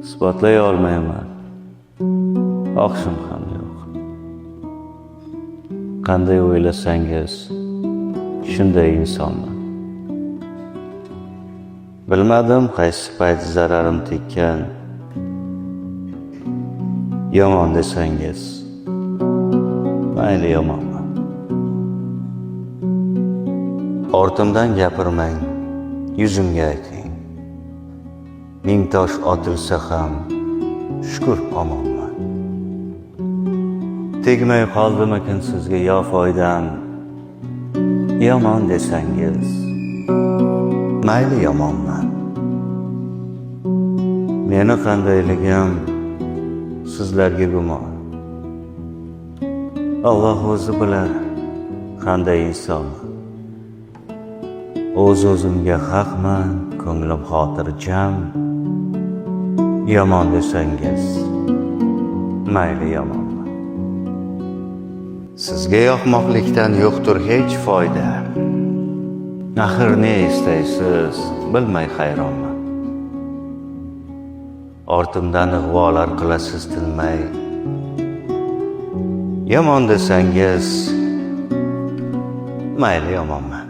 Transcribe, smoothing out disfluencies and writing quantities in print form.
isbotlay olmayman, xohishim ham yo'q. Qanday o'ylasangiz, shunday insonman. Bilmadim qaysi payt zararim tekkan. Yomon desangiz, mayli yomonman. Ortimdan gapirmang, yuzimga ayting. Ming tosh otilsa ham shukr omonman. Tegmay qoldimikin sizga yo foydam? Yomon desangiz, mayli yomonman. Meni qandayligim sizlarga gumon. Alloh o'zi bilar qanday insonman. O'z-o'zimga haqman, ko'nglim xotirjam. Yomon desangiz, mayli yomonman. Sizga yoqmoqlikdan yo'qdir hech foyda. Axir ne istaysiz, bilmay hayronman. Ortimdan ig'volar qilasiz tinmay. Yomon desangiz, mayli yomonman.